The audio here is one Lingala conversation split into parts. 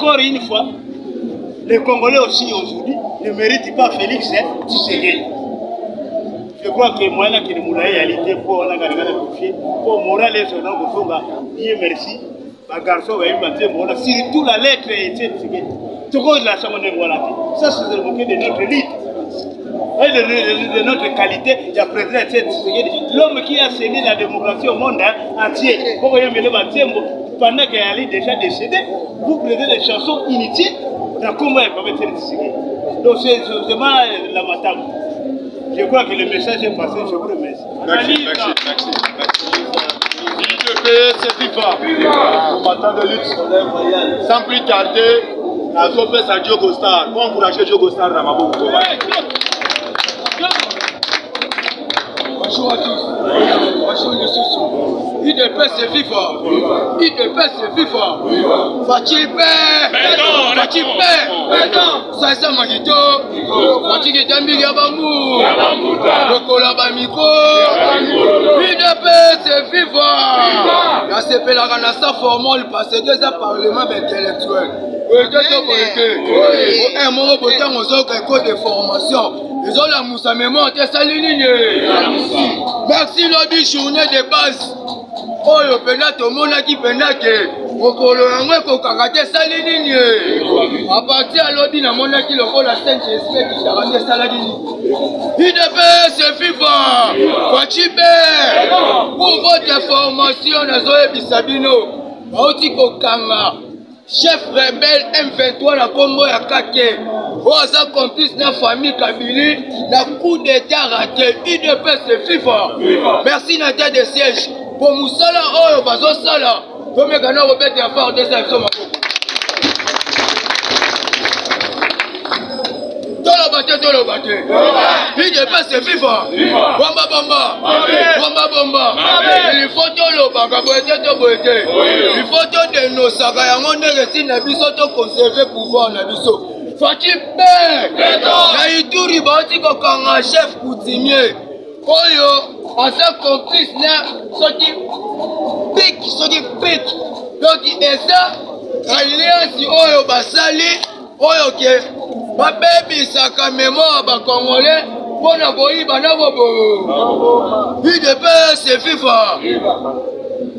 encore une fois, les Congolais aussi aujourd'hui ne méritent pas Félix Tshisekedi. Je crois que moi, là, qui nous a été pour la pour moral les gens, Dieu merci, ma garçon va y surtout la lettre et Tshisekedi. Tout le monde l'a chambre voilà. Ça, c'est le moquet de notre élite. Et de notre qualité, il y a président Tshisekedi, l'homme qui a scellé la démocratie au monde entier. Pendant qu'elle est déjà décédée, vous prenez des chansons inutiles. Comment elle peut mettre Tshisekedi? Donc c'est vraiment la matame. Je crois que le message est passé, je vous remercie. Merci. C'est FIFA. Combattant de lutte. Sans plus tarder, la trophée à Diogo Star. Pour encourager Diogo Star dans ma bouche. Bonjour à tous. Bonjour les sous. IDP c'est FIFA. IDP c'est FIFA. Fatih ça c'est Magito. Fatih qui est Mbigi Abamou. Lokola Bamiko. IDP c'est FIFA. La CP la Ranassa formule parce que c'est un parlement intellectuel. Un moment pour temps aux autres écoles de formation. Ils ont la moussa mémoire de Salinine. Merci lobby journée de base. Oh, le pénat au monde qui pénate. Au colorant qu'on caractère Salinine. À partir de lobby, dans mon qui le rôle la scène, j'espère qu'il caractère Salinine. IDP, c'est FIFA. Fatibé. Pour votre formation, nous avons Bisabino. Aouti Kokanga. Chef rebelle M23 la Congo ya Kake. Oza complice na famille Kabili. La coup d'état raté. IDP c'est FIFA. Merci na tête de siège. Pour Moussala Oyo Bazo Sala. Comme le Ghana Robert et Afar de Saïfso Makoko. Tolo bate. IDP c'est FIFA. Bomba. Il faut tolo banga boete. Il faut to dénoncer yango ndenge na biso to conserver pouvoir na biso. Fatih Be. Na Ituri baoti ko kanga chef coutumier. Oyo asa complice na soki pic. Donc esa alliance oyo basali oyo ke babebisaka mémoire bakongolais mpona koyiba na bobo. IDP c'est FIFA.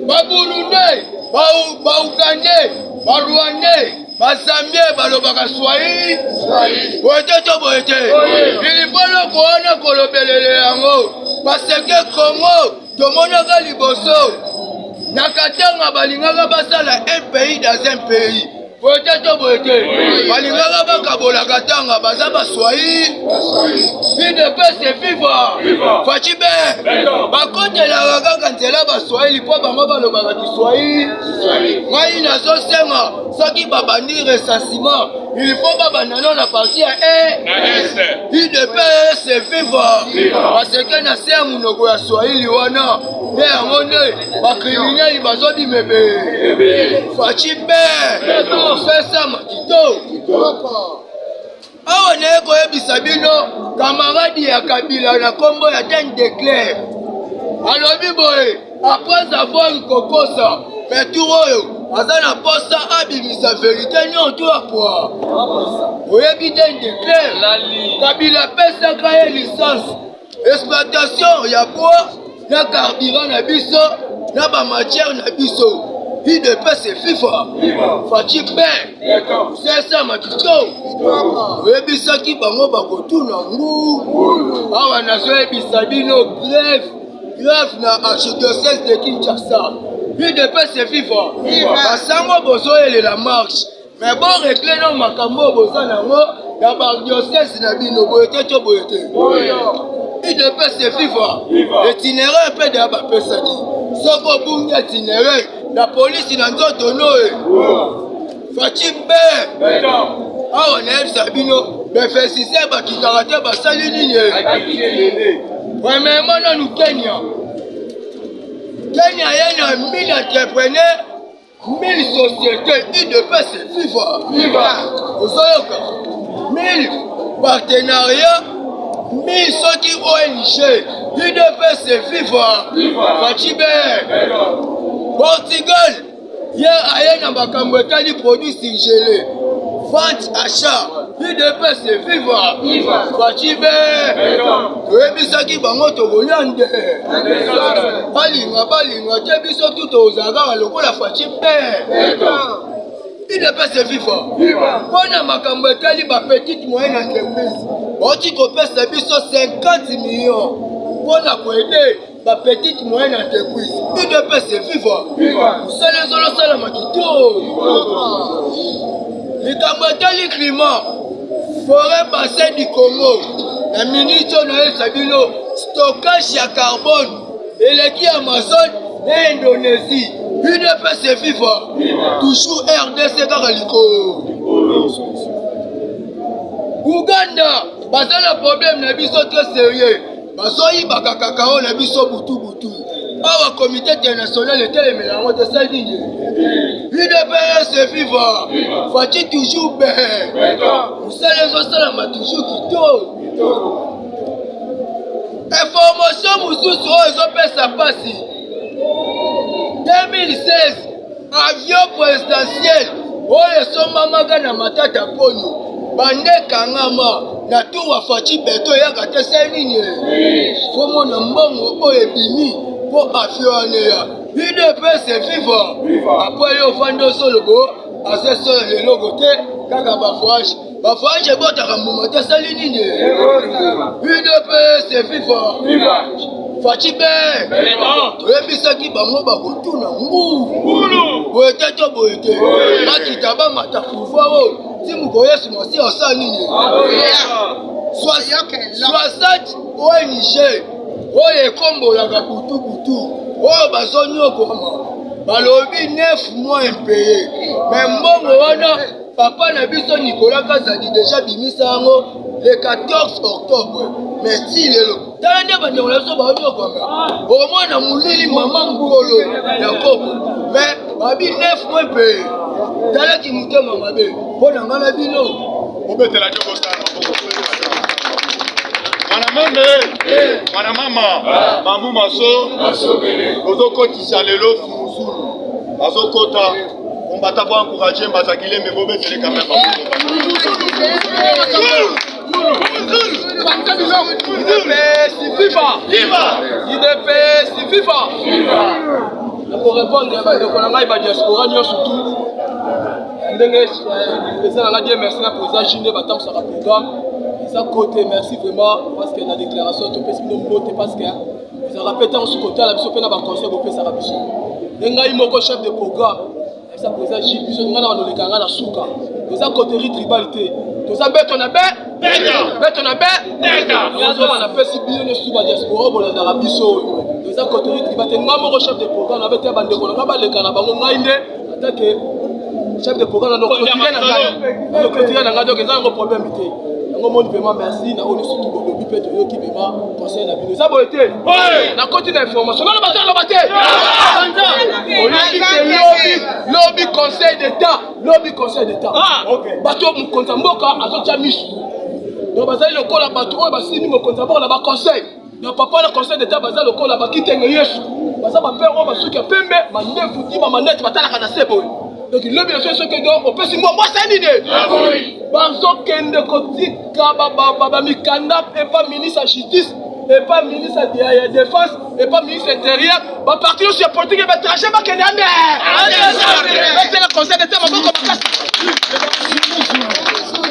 Baburundais, Baougandais, Barwandais, Bazambie balobaka Swahili. Boete. Il faut le koana kolobelele yango. Parce que Congo, tomonaka liboso. Nakatanga balingaka basala un pays dans un pays. Boete. Balingaka bakabola katanga baza Swahili. IDP c'est FIFA. Fatibé. Bakotela kaka nzela Swahili po bango balobaka Kiswahili. Ngai nazosenga soki babandi recensement, il faut babanda na partie ya IDP c'est FIFA. Parce que na se munoko ya Swahili wana ne yango nde bakrimineli bazobimebe. Fatibé. C'est ça Makito. Awa ne koyebisa bino camarade ya Kabila na kombo ya Dan Declare. Alobi boye après avoir kokosa Petro oyo aza na posa abimisa vérité nyonso akwa. Oyebi Dan Declare Kabila pesaka ye licence exploitation ya bois na carburant na biso na ba matière na biso. IDP c'est FIFA. Fatih Be. C'est ça Makito. Oyebisaki bango bakotuna ngu. Awa nazoyebisa bino grève na archidiocèse de Kinshasa. IDP c'est FIFA. Basango bozoyele la marche. Mais bon régler no makambo boza nango ya archidiocèse na bino boyete. IDP c'est FIFA. Itinéraire pe de bapesaki. Soko bungi itinéraire. La police n'a pas donné. Fatih Be. Ah, on est Sabino. Mais fait si c'est pas qui caractère, bah ça ligne. Premièrement, nous Kenya. Kenya, il y a 1000 entrepreneurs, 1000 sociétés. IDP c'est FIFA. Vous savez 1000 partenariats, 1000 ceux qui ONG. IDP c'est FIFA. Fatih Be. Portugal, hier, il y a un produit surgelé. vente, achat, UDPS viva, Fachibe, Rebisaki Bango Togolande, Balinga, Tebiso tout aux agarres, le coup la Fachibe, UDPS viva, Pona Makambo Tali, ma petite moyenne entreprise, Oti Kopesa Biso 50 millions, Pona Kwede, ma petite moyenne entreprise, UDPS viva, Salé Zolo Salamakito. Les Kamatali climat, forêt bassin du Congo, la ministre de Sabino, stockage à carbone, et l'équipe Amazon et Indonésie, UDPS viva, toujours RDC Karaliko. Ouganda, basé le problème n'a biso très sérieux, basoyi bakakakao n'a biso butu. Awa comité international était le mélange de ça ligne. UDPS viva, Fati toujours bien. Vous savez les autres toujours quito. Information mususu ils ont sa passe. 2016 avion présidentiel. Oye somamaga na matata ponyo. Bande kangama na tuwa Fati beto ya kate ça ligne. Fomo na mbongo oye bimi. Pour affirmer, UDPS viva. Après, il faut faire solo, assez seul le logoté, kaka bafouage. Bafouage est bon à remonter sa ligne. UDPS viva. Fatibe. Rebisaki bango bakotuna mbu. Boete to boete. Makitaba matafufa. Si mugoye sumosi osa nini. 60 ONG. Oye kombo la butu. Oye bazoni okoma. Balobi 9 mois impayé. Mais mbongo wana papa na biso Nicolas Kazadi déjà bimisa ngo le 14 octobre. Mais si lelo. Tala nde bande la so baoni okoma. Au moins na mulili maman ngolo ya koko. Mais babi 9 mois impayé. Tala ki mutema mabe. Pona ngala bino. Obetela Diogo Star. Mana mama, mamu maso, ozokotisa lelo fumuzulu, azokota, on va t'avoir encouragé, Mbazagile, mais Bobé, c'est quand même pour répondre à la diaspora, nous surtout, merci à président Chine, Batam Sarapéga. Ça côté, merci vraiment parce que la déclaration tu peux se monter parce que vous avez répété en ce côté à la mission pena ba conseil au pesa rabiso. Nenga imoko chef de programme, ça président Gilles biso ngana wa nolekanga na suka. Vous avez côté tribalité. Vous avez beto na beto na Nous avons pesi bien sur ba diaspora bola na rabiso. Vous avez côté tribalité ngamo chef de programme avec ta bande ko ngaba lekana bango ngainde attaque chef de programme na quotidien na ngado que ça un problèmeité. Merci, na on surtout le bipé de qui bema conseil na bino. Ça va été. Na continue d'information. Na baté. Lobby conseil d'état. OK. Bato mu konta mboka azotia misu. Donc bazali le kola bato o basini mo konta mboka na ba conseil. Donc papa le conseil d'état bazali le kola ba kitenge Yesu. Baza ba père o basuki pembe mandefu diba manette batala kana sebo. Donc le bien fait ce que donc on peut si moi c'est une idée. Banzo kende kotika baba mikanda et pas ministre de justice et pas ministre de la défense et pas ministre intérieur ba parti sur politique et étranger ba kende ande. C'est le conseil d'état ma beaucoup comme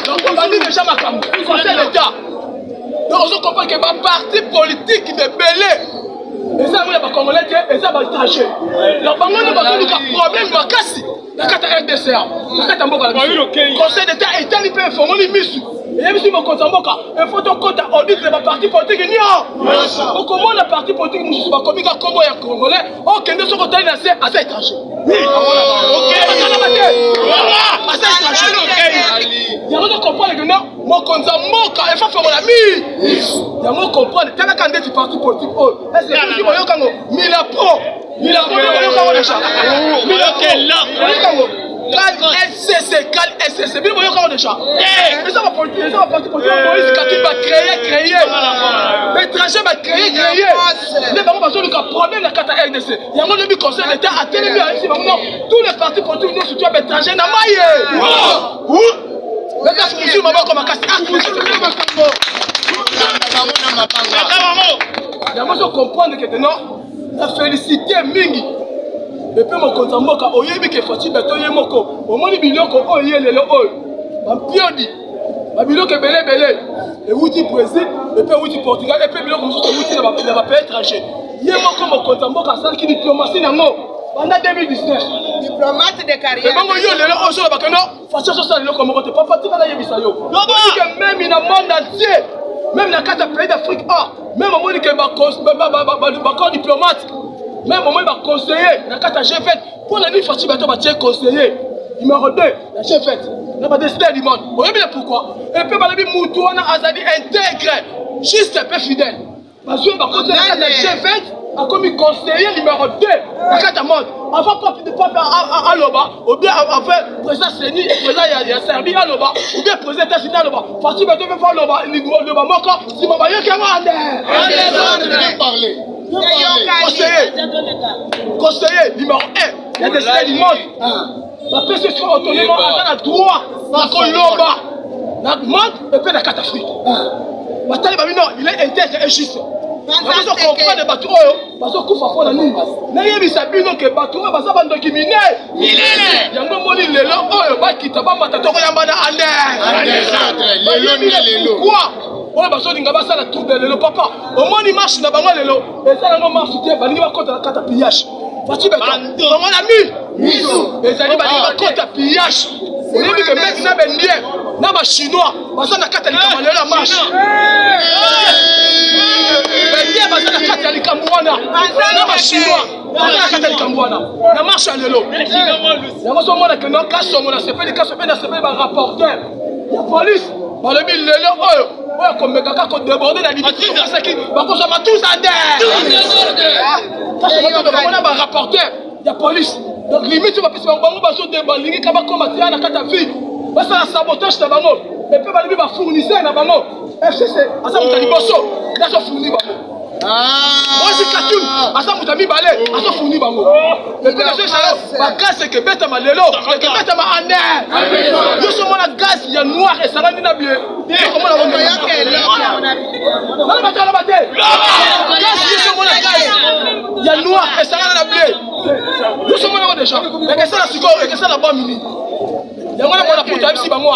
donc on va dire déjà ma camp conseil d'état. Donc on comprend que ba parti politique de belé et ça moi ba congolais et ça ba étranger. Donc bango ne ba tout problème ba kasi. La carte RDCA, la carte Mboka, le conseil d'État est un peu informé, et même si mon compte en Mboka, il faut donc compte audit de la partie politique. Non! Comment la partie politique nous sommes commis à Congo et à Congolais, oh, qu'est-ce que nous sommes à cet étranger? Ok, à cet étranger. Il y a un comprendre que non, mon compte en Mboka, il faut faire mon ami. Il y a un comprendre, tu as un candidat du parti politique, est-ce que vous avez mis la pro? Il a SCC, bien voyons comment déjà. Mais ça va politique, ça va partir politique. Moïse Katumbi va créer. L'étranger va créer. Les parents vont le problème la carte RDC. Il y a un autre conseil d'État à télé ici. Tous les partis politiques nous soutiennent l'étranger. beta fumusu maboko makasi yango so comprendre que non la félicité mingi epe mokonzi mboka oyebi ke fati beto ye moko omoni biloko oyo ye lelo oyo bampiodi babiloko ebele ewuti Brésil epe ewuti Portugal epe biloko mosusu ewuti na bapays étranger ye moko mokonzi mboka asalaki diplomatie nango banda 2019 diplomate de carrière ebongo yo lelo oyo solo bakeno fati azosala eloko moko te papa tika yebisa yo ke même na monde entier même na kati ya pays d'Afrique même omoni ke bakor diplomate même omoni baconseiller na kati ya G20 mpo na nini fati bato batie conseiller numéro 2 na G20 na badestin du monde oyebi le pourquoi epe balobi mutu wana azali intègre juste epe fidèle bazwi bakonse na kati ya G20 akomi conseiller numéro 2 na kati ya monde avant pape aloba ou bien avant président Seni président ya Serbie aloba ou bien président États-Unis aloba fati bato mpe fa aloba moko nsima bayoki yango conseiller numéro 1 ya destin du monde bapesi so autonomo aza na droit na koloba na monde epe na kati Afrique batali babino il est intègre et juste bazo comprendre bato oyo bazokufa mpo na nini nayebisa bino ke bato oyo baza bandoki minene yango moni lelo oyo bakita bamata tokoyamba na anderlelo oyo bazolinga basala tour de lelo papa omoni marche na bango lelo ezala yango marche te balingi bakota na kata pillage bati beto bango na miso ezali balingi bakota pillage oyebi ke meki na bendie na bachinois baza na kata likambo lelo ya marche bendie baza na kata ya likambo wana na bachinois baza na kata ya likambo wana na marche ya lelo yango somona ke no kasongo na sepeli barapporteur ya police balobi lelo oyo oyo komekaka kodeborde na limite kopasaki bakozama tous ande kasomona barapporteur ya police donc limite bapesi bango balingi ka bakoma tia na kata vie basala sabotage na bango epe balobi bafournisseur na bango FCC aza moto ya liboso azofourni bango mosi katun aza moto ya mibale azofourni bango epe nazoesala bagaz ekebetama lelo ekebetama ande yoso mona gaz ya noir esalani na bie okomona bango te gaz yoso mona gaz ya noir esalani na bie yoso mona ngo deja ekesala sikoyo ekesala ba minute yango na mona poto abisi bango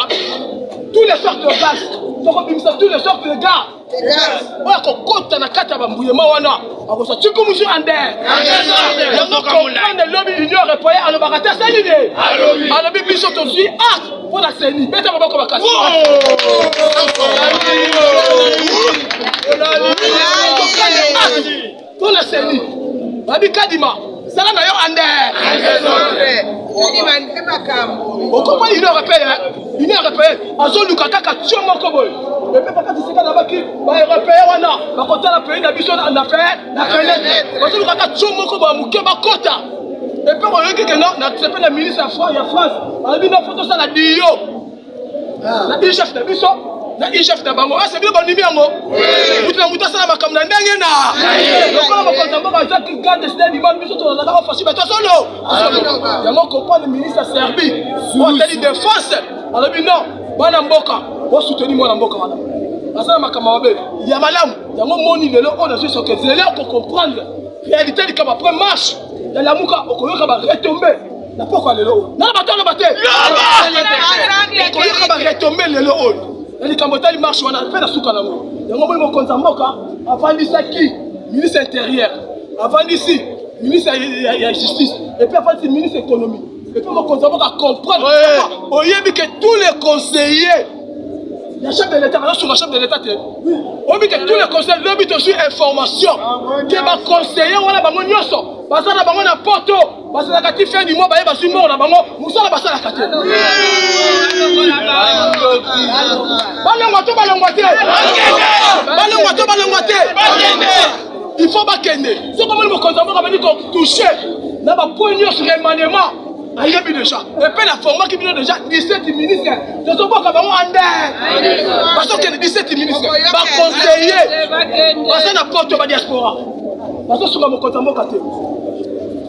tous les sortes de gaz tokobimisa tous les sortes de gaz oyo kokota na kati ya bambuyema wana akosa tikumusu ande yango comprendre lobi union européenne alobaka te asali nini alobi biso tozwi art mpo na seni beta maboko makasi mpo na seni babi kadima sala na yo ande okomoi union européenne azoluka kaka tio moko boye epe pakati sika na baki baeuropéen wana bakotala pays na biso na fenêtre bazoluka kaka tio moko boye moke bakota epe oyoki ke na sepe na ministre ya France alobi no foto osala dio na chef na biso na chef na bango ase bino bandimi yango mutu na mutu asala makambo na ndenge na lokola bakonza mboka ezaki grande destin du monde biso tozalaka ofasi bato solo yango comprendre ministre ya Serbie otali défense alobi non bana mboka osoutenir mwana mboka wana asala makambo mabe ya malamu yango moni lelo oyo nazwi soki ezele okocomprendre réalité likaba après marche ya lamuka okoyoka baretombe na poko ya lelo oyo nana bato aloba te okoyoka baretombe lelo oyo na likambo etali marche wana mpe na suka nango yango moni mokonza mboka avandisaki ministre intérieur avandisi ministre ya justice epuis avandisi ministre économie epuis mokonza mboka comprendre oyebi ke tous les conseillers ya chef de l'état bazosunga chef de l'état te oyebi ke tous les conseillers lobi tozwi information ke baconseiller wana bango nyonso baza na bango na poto basalaka ti fin du mois baye bazwi moko na bango mosala basalaka te balongwa te il faut bakende soko moni mokonzi mboka bani kotouche na bapoint nyonso remaniement ayebi déjà epe na formaki bino déjà 17 ministres tozoboka bango ande bazokende 17 ministres baconseiller baza na poto badiaspora bazosunga mokonzi mboka te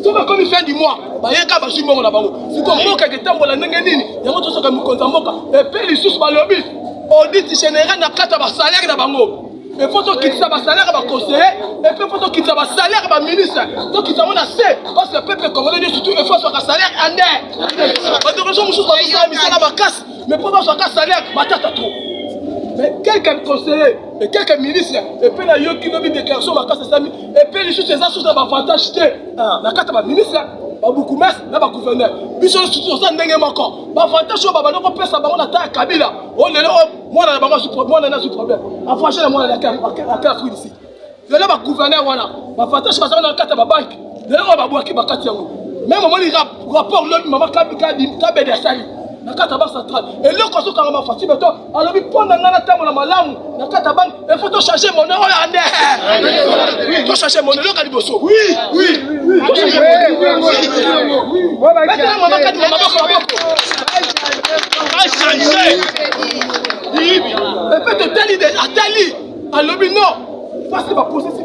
soki comme fin du mois bayeka bazwi mbongo na bango siko mboka eketambola ndenge nini yango tosoka mokonzi ya mboka epe lisusu balobi audit général na kati ya basalaire na bango efo tokitisa basalaire baconseiller epe efo tokitisa basalaire baministre tokitisa yango na se parce que peuple congolais nio surtout efo azwaka salaire ander badoration mosusu bazosala misala makasi mais mpo bazwaka salaire batata trop mais quelques conseillers et quelques ministres et puis na yoki nobi déclaration makasi esami et puis lisusu eza susu na bavantage te na kati ya baministre babukumesi na bagouverneur biso surtout oza ndenge moko bavantage oyo babanda kopesa bango na ta ya kabila oyo lelo oyo mwana na bango mwana azwi problème afranche na mwana ake afrique du sud lelo bagouverneur wana bavantage bazanga na kati ya babanke lelo oyo babwaki bakati yango même omoni rapport lobi mama kabedi asali na kati ya banque centrale eloko azokanga mafati beto alobi mpo na ngai natambola malamu na kati ya banque efo tochange mone oyo ande tochange mone eloka liboso betela mama kati maboko epe totali atali alobi non pasi baprocesi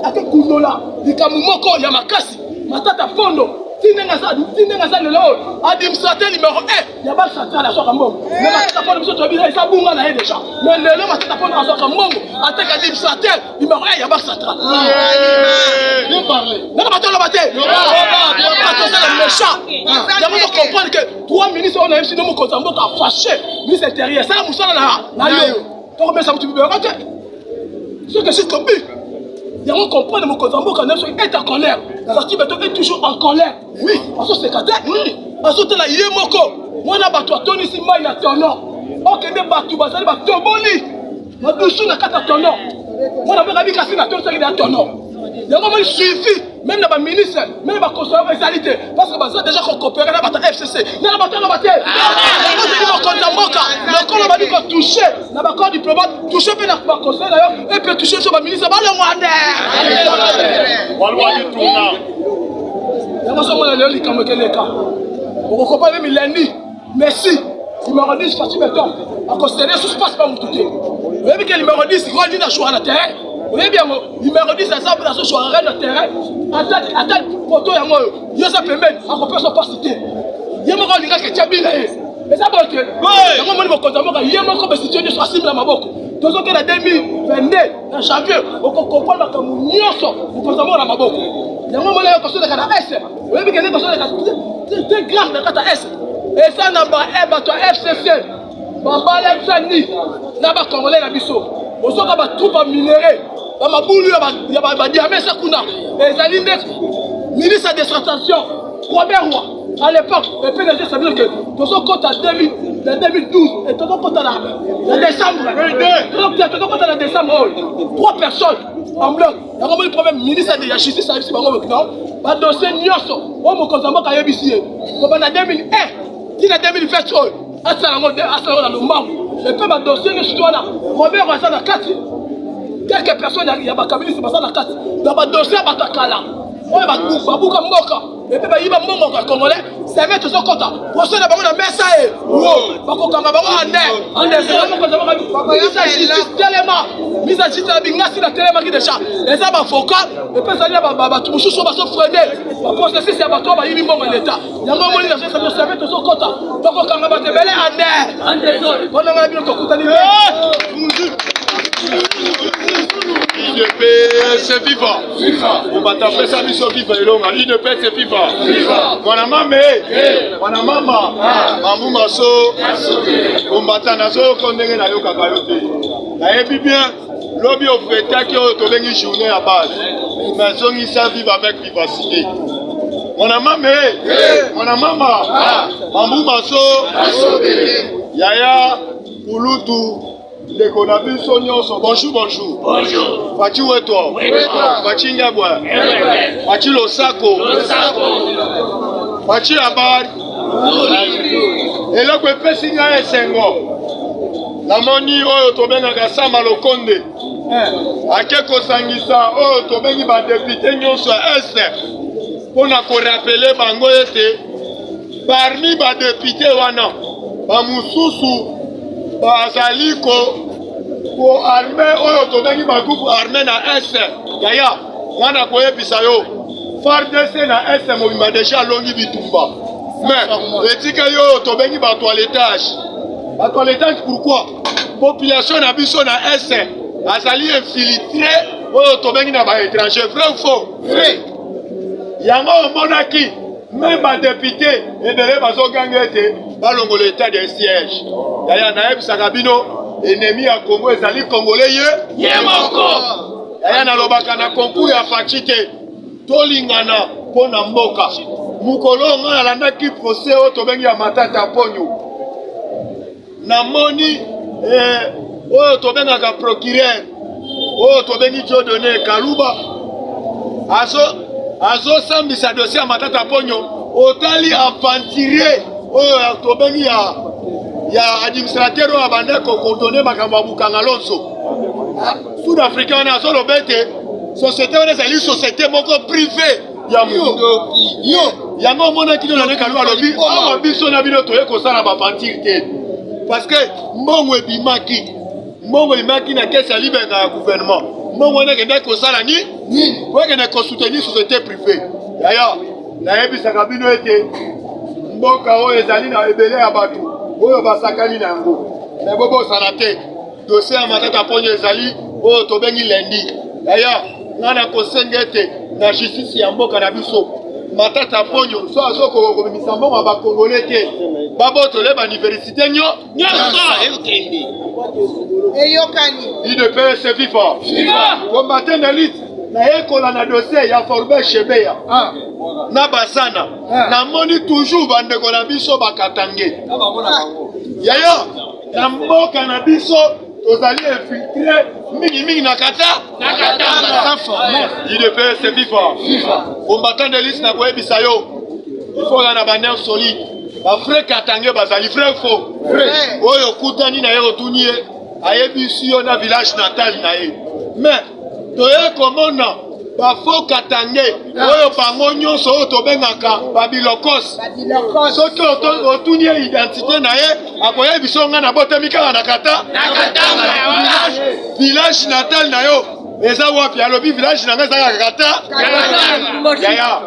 ake kunola likambo moko ya makasi matata pondo tindenga za lelo administrateur numéro 1 ya banque centrale azwaka mbongo mais matata pondo biso toyebi eza bunga na ye déjà mais lelo matata pondo azwaka mbongo ateka administrateur numéro 1 ya banque centrale naka batoloba te batozala méchant yango tocomprendre que 3 ministres oyo na yebisi no mokonzi ya mboka afashe ministre intérieur esala mosala na yo tokomesa motu bibeyoko te soki esi kobi yango comprendre mokonzi ya mboka neso est en colère Fati Beto est toujours en colère oui azo sekate azotala ye moko mwana bato atonisi mai na tono okende bato bazali batoboli madusu na kata tono mwana mboka bikasi na tono sakide ya tono yango moni suivi même na baministre même baconseiller ezali te parce que baza déjà kocoopérer na bato FCC na bato na bate yango zeli mokonzi ya mboka lokolo badi kotouche na bacorps diplomate touche mpe na baconseiller na yo epe touche so baministre balongo ande yango somona lelo likambo ekeleka okokopa meme lundi merci numéro 10 Fati Beto aconseiller susu pasi pa mutu te oyebi ke numéro 10 rodi na joueur na terrain oyebi yango numéro 10 azo joueur na terrain attaque poto yango oyo yo eza pembeni akopesa pasi te ye moko alingaki etia bina ye eza bote yango moni mokonzi ya mboka ye moko besitio nyonso asimbi na maboko tozoke na 2022 na janvier okokomprendre makambo nyonso mokonzi ya mboka na maboko yango moni oyo kosoleka na s oyebi kende kosoleka te grave na kata s eza na bato ya FCC babaletsani na bacongolais na biso osoka batroupe baminere bamabulu ya badiamesa kuna ezali nde ministre de extraction Robert Roy à l'époque et puis ça veut dire que tozokota 2012 et tozokota na décembre tozokota na décembre 3 personnes en bloc yango moni problème ministre de la justice ayebisi bango non badossier nyonso oyo mokonzi ya mboka ayebisi ye koba na 2001 tina 2020 oyo asala yango na lombango epe badossier nyonso wana Robert Roy aza na kati quelques personnes ya bakabilisi baza na kati na badossier ya bato akala oyo babuka mboka epe bayiba mbongo ya congolais seme tozokota procès na bango na mesa ye bakokanga bango mise à justice na bingasi na telemaki deja eza bavocat epe ezali na bato mosusu bazofrene baprocessus ya bato oyo bayibi mbongo ya leta yango omoni na seme tozokota bakokanga bato ebele ande ponanga na bino tokutani c'est vivant. On va taper ça, ils sont vivants. Une paix, c'est vivant. Mon maman, Mamou Maso, on va t'anazo, qu'on est là, au Kakayote. Et bien, l'objet au fait que tu as une journée à base. Mais ils savent vivre avec vivacité. Mon maman, Mamou Maso, Yaya, Kulutu. Bonjour. Fachi Weto. Fachi Ngabwa. Fachi Losako. Fachi Abari. Et là, je peux signer un sengo. La moni oyo tobengaka Sama Lokonde. Akeko sangisa oyo tobengi ba député nyonso est. Pour na ko rappeler bango ete parmi ba député wana ba mususu bazaliko ko armée oyo tobengi ba groupe armée na est yaya wana koyebisa yo FARDC na S mobima déjà longi bitumba. Mais etika yo tobengi ba toilettage. Ba toilettage pourquoi? Population na biso na S azali infiltré oyo tobengi na ba étranger, vrai ou faux? Vrai. Yango monaki même ba député ebele bazo ganga ete balongo l'état de siège. Yaya na ebisaka bino ennemi ya Congo ezali congolais ye moko. Yaya na lobaka na concours ya facite tolingana pona mboka. Mukolo nga alandaki procès oyo tobengi ya Matata Ponyo. Namoni oyo tobengaka procureur oyo tobengi Dieudonné Kaluba azo sambisa dossier ya Matata Ponyo otali aventurier oyo tobengi ya administrateur oyo abandeko kondone makambo ya Bukanga Alonso. Sud-Africain wana azoloba ete société wana ezali société moko privé ya moto yango omonaki no nane Kaluba alobi awa biso na bino toye kosala baventure te parce que mbongo ebimaki na kesi ya libenga ya gouvernement mbongo wana ekendaki kosala nini po ekende kosoutenir société privé. Yaya nayebisaka bino ete mboka oyo ezali na ebele ya bato oyo basakani na yango me bobosana te dossier ya Matata Ponyo ezali oyo tobengi lendi. Yaya nga na kosenga ete na justice ya mboka na biso Matata Ponyo so azokoko komimisa mbongo ya bakongole te babotole bauniversité nyonso ekende eyokani IDPS viva combattant d'élite na ekola na dossier ya Forbert Chebeya na Basana namoni toujours bandeko na biso bakatange. Yaya na mboka na biso tozali infiltré mingi na katanga IDPS viva combattant d'élite na koyebisa yo il faut na baner solide ba frère katange bazali frère faux oyo kutani na ye otunie ayebisi yo na village natal na ye mais toye komona bafo katange oyo bango nyonso oyo tobengaka babilokos soki otunie identité na ye akoyebiso nga na botemi kaka na katanga village natal na yo eza wapi alobi village nanga ezaka katanga. Yaya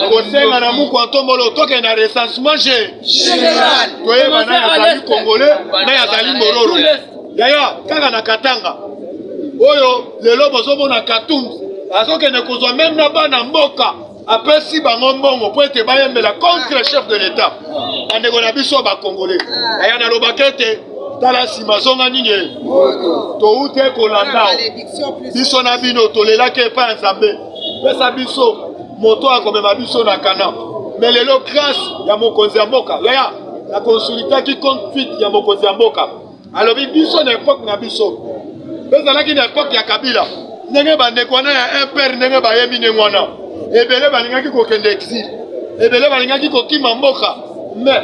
kosenga na muku antombolo toke na recensement général toyeba na yazali congolais na yazali mororo. Yaya kaka na katanga oyo lelo bozomona Katumbi azokende kozwa même na bana mboka apesi bango mbongo po ete bayembela contre le chef de l'état bandeko na biso bakongolais. Yaya nalobaka ete tala nsima zonga nini toute kolanda biso na bino tolelaki epai ya Nzambe pesa biso moto akomema biso na kana mais lelo grâce ya mokonzi ya mboka. Yaya na konsultaki compte fit ya mokonzi ya mboka alobi biso na époque na biso bezalaki na époque ya Kabila ndenge bandeko wana ya impère ndenge bayembi ndenge wana ebele balingaki kokende exil ebele balingaki kokima mboka mais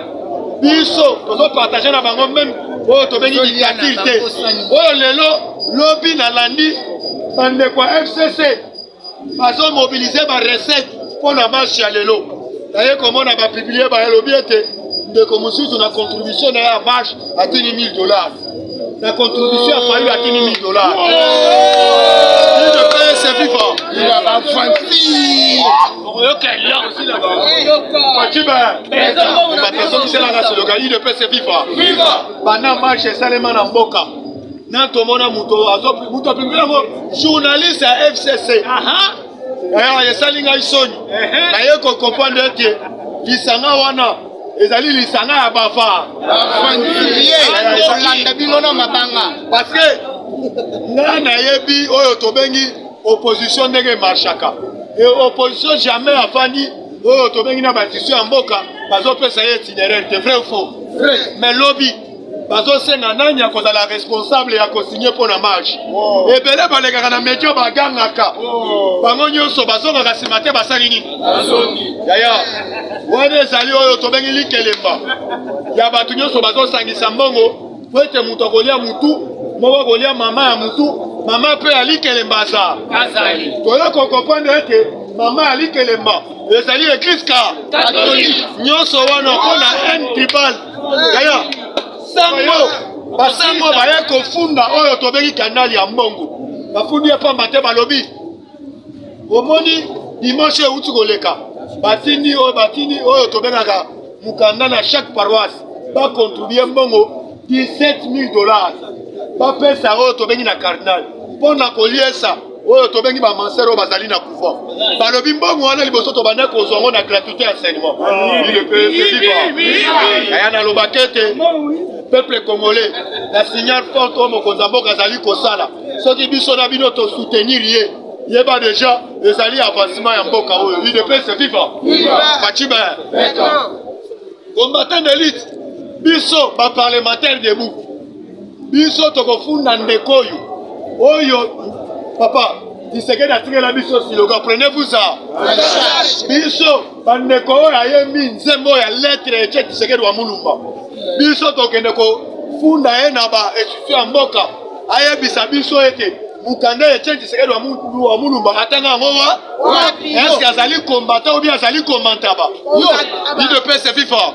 biso tozopartage na bango même oyo tobengi dictature te oyo lelo lobi nalandi bandeko ya FCC bazomobilize barecette mpo na marche ya lelo naye komona bapiblie bayelobi ete ndeko mosusu na contribution na ya marche atini $1000 na contribution ya fayu atini $1000 IDPS viva ila bafanti oyoka là aussi là-bas Pachiba batezo kiselanga seloga IDPS viva bana marche salema na mboka na tomona muto apimela ngo journaliste ya FCC aya yesalinga isoni na ye ko comprendre ete lisanga wana ezali lisanga ya bafa olanda bino na mabanga parce que nga nayebi oyo tobengi opposition ndenge marchaka et opposition jamais afandi oyo tobengi na batisio ya mboka bazopesa ye itinéraire te vrai ou faux mais lobby bazosenga nani akozala responsable ya kosigner mpo na marche ebele balekaka na medio bagangaka bango nyonso bazongaka nsima te basali nini yaya wana ezali oyo tobengi likelemba ya bato nyonso bazosangisa mbongo po ete moto akolia mutu moko akolia mama ya mutu mama mpe alikelemba azali toye kokomprendre ete mama alikelemba ezali église catholique nyonso wana mpona un tribal yaya basango baye kofunda oyo tobengi kanali ya mbongo bafundi epamba te balobi omoni dimanche euti koleka batindi oyo tobengaka mukanda na chaque paroisse bacontribue mbongo 17 000 $. Bapesa oyo tobengi na cardinal mpona koliesa oyo tobengi bamansere oyo bazali na couvent balobi mbongo wana liboso tobanda kozwa ngo na gratuité ya enseignement aya nalobaki ete peuple congolais la signal forte oyo mokonzi ya mboka azali kosala soki biso na bino tosoutenir ye yeba deja ezali avancement ya mboka oyo UDPS viva facibe combattant d'élite biso baparlementaire debout biso tokofunda ndeko oyo papa Tshisekedi atikela biso siloga prenez-vous ça biso bandeko oyo ayembi nzembo ya lettre eche Tshisekedi wa mulumba biso tokende kofunda ye na bainstitution ya mboka ayebisa biso ete mukanda eche Tshisekedi wa mulumba atanga yango est-ce azali combattant ou bien azali komantaba UDPS viva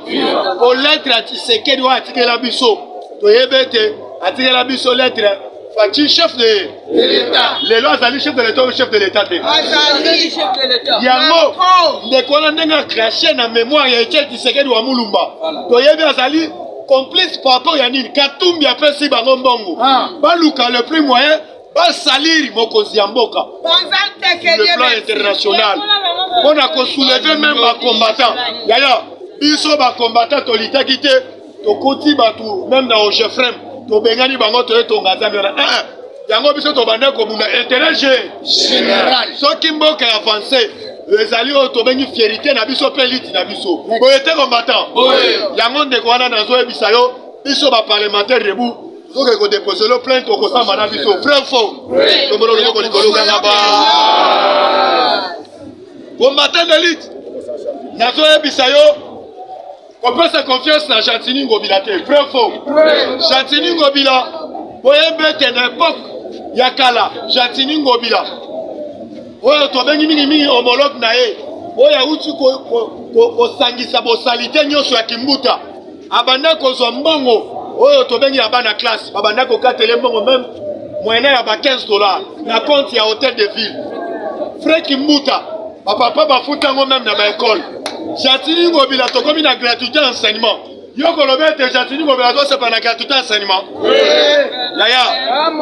po lettre ya Tshisekedi oyo atikela biso toyebe ete atikela biso lettre Fachi chef de l'État. Les lois azali chef de l'État ou chef de l'État. Azali chef de l'État. Yango ndekona ndenga craché na mémoire ya Etienne Tshisekedi wa Mulumba. Toyebi azali complice par rapport ya nini Katumbi apesi bango mbongo. Baluka le plus moyen basaliri mokonzi ya mboka. Le plan international. On a soulevé même ba combattant. Yaya biso ba combattant tolitaki te tokoti batu même na Ojefrem. Tobengani bango to etonga zamela yango biso to banda ko buna intérêt général soki mboka avancé ezali o tobengi fierté na biso peliti na biso boyete combattant yango ndeko wana nazo ebisa yo biso ba parlementaire debout soki ko déposer le plainte ko samba na biso vrai faux to bolo ko likolo kanga ba combattant d'élite nazo ebisa yo on peut se confiance dans Chantini Ngobila. Vrai faux. Chantini Ngobila. Boyebe na époque yakala. Chantini Ngobila. Oyo tobengi mingi homologue na ye. Oya uti ko sangisa bo salité nyoso ya kimbuta. Abanda ko zombongo. Oyo tobengi abana classe. Abanda ko katele mbongo même moyen ya ba $15 na compte ya hôtel de ville. Frère Kimbuta. Papa bafuta ngo même na ba école. Chantini Ngobila tokomi na gratuité enseignement. Yoko lobete Chantini Ngobila to sepa na gratuité enseignement. Yaya,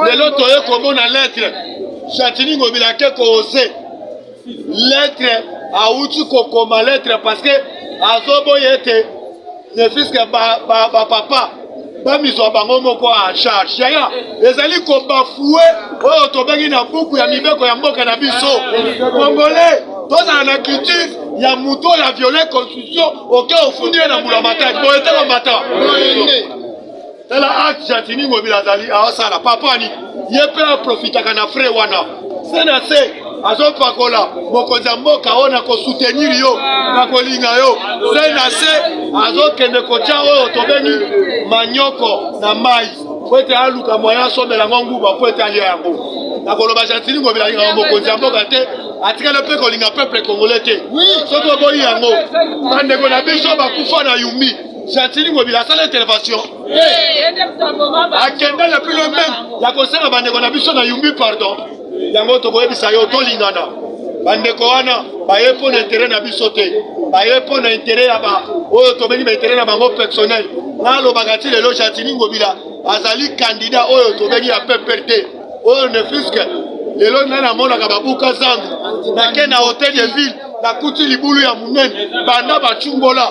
lelo toye komo na lettre. Chantini Ngobila ke ko osé. Lettre a uti ko koma lettre parce que azobo yete ne fils que ba papa ba miso bango moko en charge. Yaya, ezali ko bafoué oyo tobengi na buku ya mibeko ya mboka na biso. Congolais, toza na culture ya muto ya violer constitution oke ofundi na mbula mataki boyete ba mata tala acte Chantini Ngobila azali awasala papa ni yepe profitaka na frère wana sena se azopakola mokonzi ya mboka ona ko soutenir yo na kolinga yo sena se azokende kotia oyo tobengi manyoko na mai kwete aluka moya somela nguba kwete alia yango na koloba Chantini Ngobila nga mokonzi ya mboka te atikala pe kolinga peuple congolais te soki oboyi yango bandeko na biso bakufa na Yumbi Chantini Ngobila asala intervention akenda le plus le même ya kosala bandeko na biso na Yumbi pardon yango tokoyebisa yo tolingana bandeko wana baye mpo na intérêt na biso te baye mpo na intérêt ya oyo tobengi ba intérêt na bango personnel nalobaka ti lelo Chantini Ngobila azali candidat oyo tobengi ya PPRD oyo ne fiske lelo nana monaka babuka zangu nake na hôtel de ville nakuti libulu ya munene banda bachumbola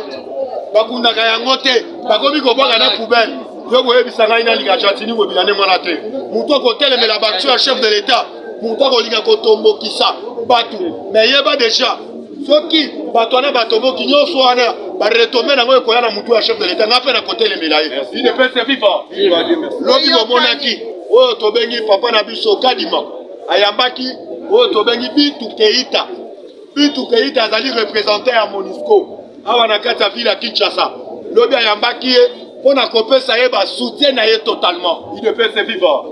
bakundaka yango te bakomi kobwaka na poubelle yo koyebisa ngai nalinga Chantini Ngobila ne mwana te moto akotelemela bato ya chef de l'état moto akolinga kotombokisa bato me yeba deja soki bato wana batomboki nyonso wana baretome nango ekoya na motu ya chef de l'état nga mpe na kotelemela ye UDPS viva lobi bomonaki oyo tobengi papa na biso Kadima ayambaki oyo tobengi Bintu Keita azali représentant ya MONUSCO awa na kati ya ville ya Kinshasa lobi ayambaki ye mpona kopesa ye basoutien na ye totalement UDPS viva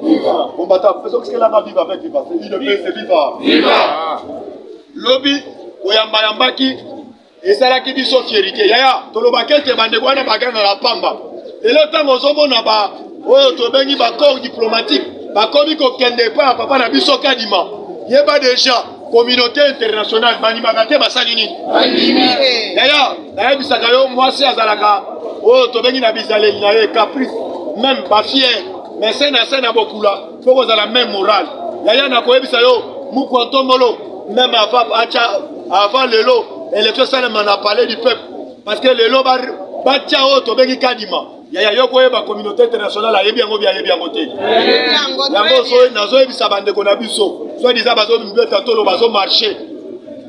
bombata pesokiselanga viva avec viva UDPS viva lobi oyambayambaki esalaki biso fierité yaya tolobaki ete bandeko wana bagangaka pamba lelo ntango ozomona oyo tobengi bacorps diplomatique bakomi kokende pa papa na biso Kadima yeba deja communauté internationale banimaka te basali nini yaya nayebisaka yo mwasi azalaka oyo tobengi na bizaleli na ye caprice même bafiere mais se na se na bokula fo kozala même morale yaya nakoyebisa yo mukwa ntombolo même avant lelo élection esalema na palais du peuple parce que lelo batia oyo tobengi kadima yaya yo koyeba communauté internationale ayebi yango bi ayebi yango te yango nazoyebisa bandeko na biso soit disant bazobeta tolo bazomarche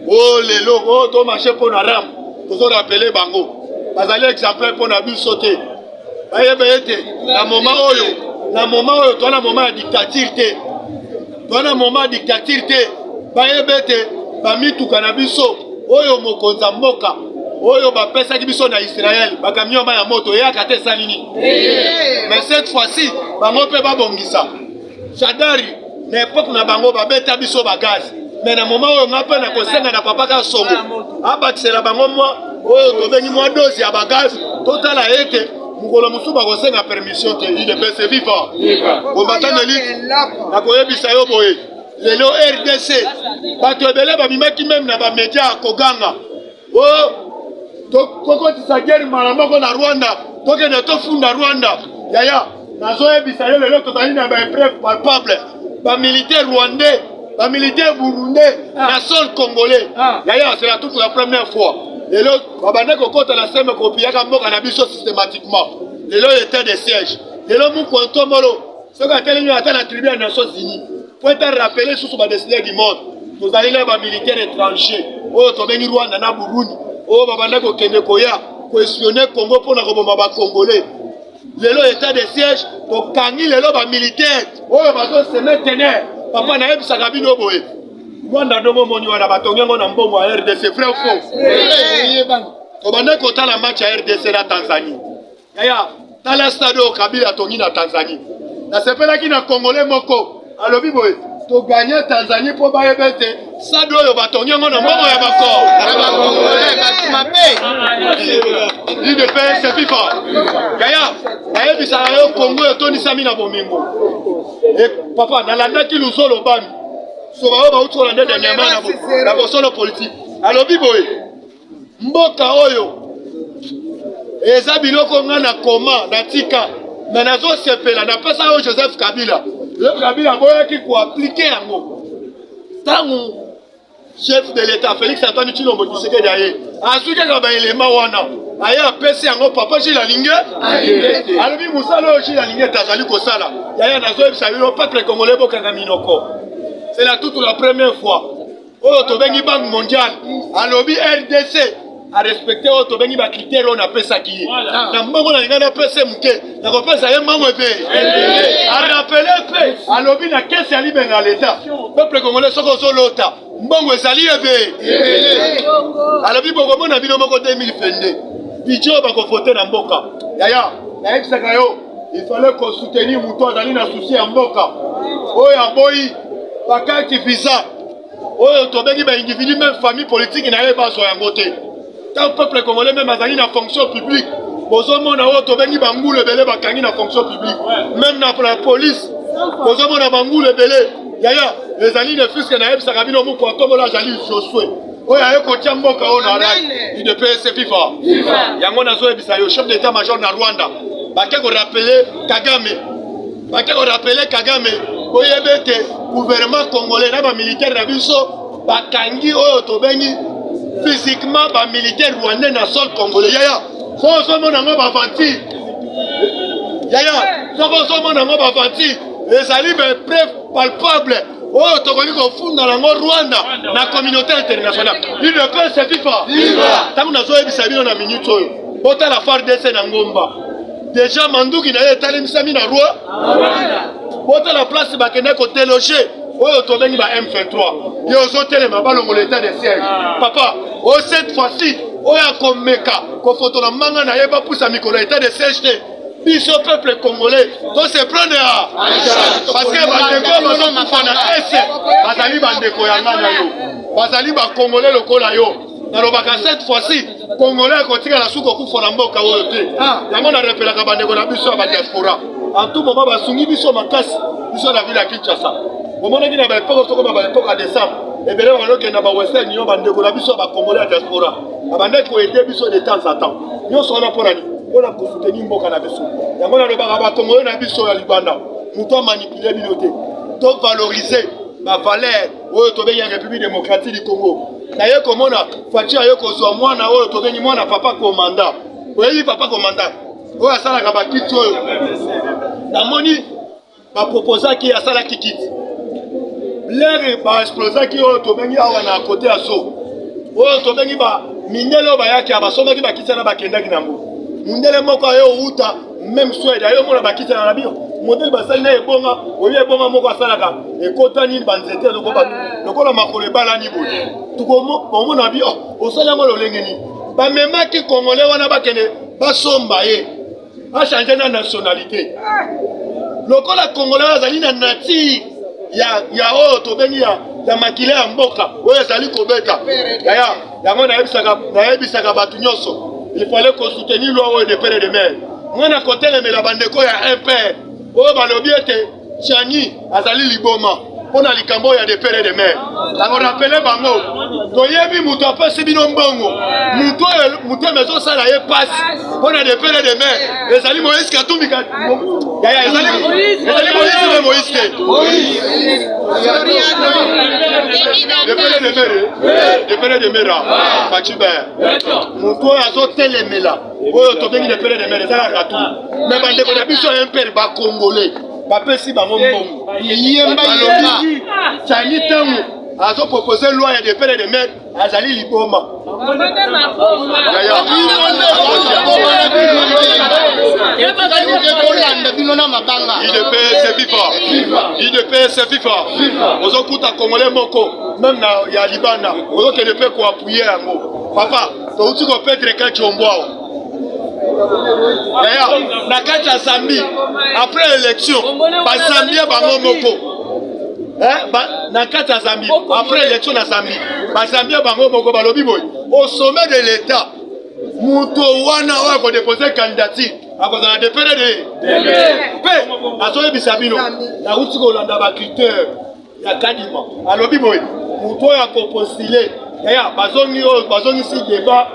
o lelo o tomarche mpo na rame tozorapele bango bazali exemplaire mpo na biso te bayeba ete na moment oyo toza na moment ya dictature te toza na moment ya dictature te bayeba ete bamituka na biso oyo mokonzi ya mboka oyo bapesaki biso na Israël bakamio ya moto eyaka te esali nini mais cette fois-ci bango mpe babongisa Shadari na époque na bango babeta biso bagaz mais na moment oyo nga mpe na kosenga na papa ka songo abakisela bango mwa oyo tobengi mwa dosi ya bagaz totala ete mukolo mosusu bakosenga permission te idps viva combattant élite nakoyebisa yo boye lelo RDC bato ebele babimaki meme na bamedia ya koganga tokotisa guerre mala moko na Rwanda tokende tofunda Rwanda yaya nazoyebisa yo lelo tozali na baépreuve palpable bamilitaire rwandais bamilitaire burundais na sol congolais yaya c'est la toute la première fois lelo babande kokota na seme kopiyaka mboka na biso systématiquement lelo état de siège lelo mukontomolo soki atelemi ata na tribu ya Nations Unies po ete rappeler susu badeside du monde tozali na bamilitaire étranger oyo tobengi Rwanda na Burundi oyo babanda kokende koya koespionner Congo mpona koboma bakongolais lelo état de siège tokangi lelo bamilitaire oyo bazoseme tener papa nayebisaka bino boye Rwanda ndomo moni wana batongi yango na mbongo ya RDC vrai ou faux tobanda kotala match ya RDC na Tanzanie yaya tala stade oyo Kabila atongi na Tanzanie nasepelaki na congolais moko alobi boye toganye Tanzanie mpo bayeba ete stade oyo batongi yango na mbongo ya bakor IDPS FIFA yaya nayebisaka yo Congo etonisami na bomingo papa nalandaki luzolo bami soba oyo bauti kolanda dernièrement na bosolo politique alobi boye mboka oyo eza biloko nga na koma na tika me nazosepela napesa oyo Joseph Kabila boyaki koaplike yango ntango chef de l'état Félix Antoine Tshilombo Tshisekedi aye azwikaka baelema wana aye apesi yango papa Jules alingi alobi mosala oyo Jules alingi tazali kosala yaya nazoyebisa bino peuple congolais bokanga minoko c'est la toute la première fois oyo tobengi banque mondiale alobi RDC a respecter oyo tobengi bakritère oyo napesaki ye na mbongo na linga napese moke nakopesa ye mbongo epe arapele mpe alobi na kesi ya libenga l'état peuple congolais soki ozolota mbongo ezali ebe alobi bokomona bino moko 2022 bidje oyo bakovote na mboka yaya nayebisaka yo il fallait kosoutenir moto azali na susi ya mboka oyo aboyi bakaki visa oyo tobengi baindividu même famille politique na ye bazwa yango te tant peuple congolais même azali na fonction publique bozomona oyo tobengi bangulu ebele bakangi na fonction publique même na la police bozomona bangulu ebele yaya ezali ne fiske nayebisaka bino moko atombola azali Josué oyo aye kotia mboka oyo na rai IDPS FIFA yango nazoyebisa yo chef d'état major na Rwanda bake korapele Kagame oyebe ete gouvernement congolais na bamilitaire na biso bakangi oyo tobengi physiquement bamilitaire rwandais na sol congolais yaya soko ozomona yango bavanti ezali bapreuve palpable oyo tokoki kofunda nango Rwanda na communauté internationale IDPS FIFA ntango nazoyebisa bino na minute oyo botala FARDC na ngomba déjà manduki na ye etalemisami na Rwanda botala place bakende koteloge oyo tobengi ba M23 yo ozotelema balongola état de siège papa o cette fois-ci oyo akomeka kofotola manga na ye bapusa mikolo état de siège te biso peuple congolais to se prendre parce que bandeko bazokufa na ese bazali bandeko ya nga na yo bazali bakongolais lokola yo nalobaka cette fois-ci congolais akotikala suki okufa na mboka oyo te yango narepelaka bandeko na biso ya badiaspora en tout moment basungi biso makasi biso na ville ya Kinshasa Au moment où il y a des époques à décembre, et bien là, on a des Western Union, on a des Congolais à diaspora. On a aider de temps en temps. Nous sommes là pour la on a soutenir Mboka na biso. Yango na lobaka ba Congolais na biso ya Libanda. Muto manipuler binote. Donc valoriser ma valeur oyo tobengi ya République démocratique du Congo. Na ye komona fachi ayo kozwa mwana oyo tobengi mwana papa commandant. Oyebi papa commandant. Oyo asalaka ba kiti oyo. Namoni ba proposer ki asala kiti. Blaire ba exploser ki oyo tobengi awa na côté aso. Oyo tobengi ba mindelo ba yaki abasomaki ba kiti na bakendaki nango. Mundele moko ayo uta même Suède ayo mona bakiti na bio modèle basali na ebonga oyo ebonga moko asalaka ekota nini banzete lokola makolo ebala ni boye tukomo omona bio osala ngo lolenge ni bamemaki congolais wana bakende basomba ye a changer na nationalité lokola congolais azali na nature ya oyo tobengi ya makile ya mboka oyo ezali kobeta yaya yango nayebisaka bato nyonso. Il fallait qu'on soutenir l'eau de père et de mère. Moi, à côté de la bande de quoi il y a un père. Oh, balobi était Chani, Azali Liboma. On a les Cambo, il y a des pères et des mères. On appelait Bango. Toyebi Mouto, pas si binom Bango. Mouto, maison, ça là, il passe. On a des pères et des mères. Les Ali Moïse Katoumi. Les Ali Moïse. Les pères et des mères. Fatibé. Mouto, Azo Telemela. Oh, tu viens de père et de mère. Ça là, tout. Mais bande de Nabiso, un père bas congolais. Papa si bango mbongo. Yemba yemba. Chani tangu. Azo proposer loi ya de père et de mère. Azali liboma. IDPS c'est FIFA. Ozo kuta congolais moko. Même na ya Libana. Ozo que de paix ko appuyer yango. Papa, to uti ko petre ka chomboa. D'ailleurs, na kati ya Zambie, après l'élection, ba Zambie bango moko. Na kati ya Zambie, après l'élection na Zambie, ba Zambie bango moko balobi boy. Au sommet de l'État, muto wana wa ko déposer candidature, a cause na dépendre de. Pe, azoye bisabino, na uti ko landa ba critère ya kadima. Alobi boy, muto ya ko postuler. D'ailleurs, bazongi si débat,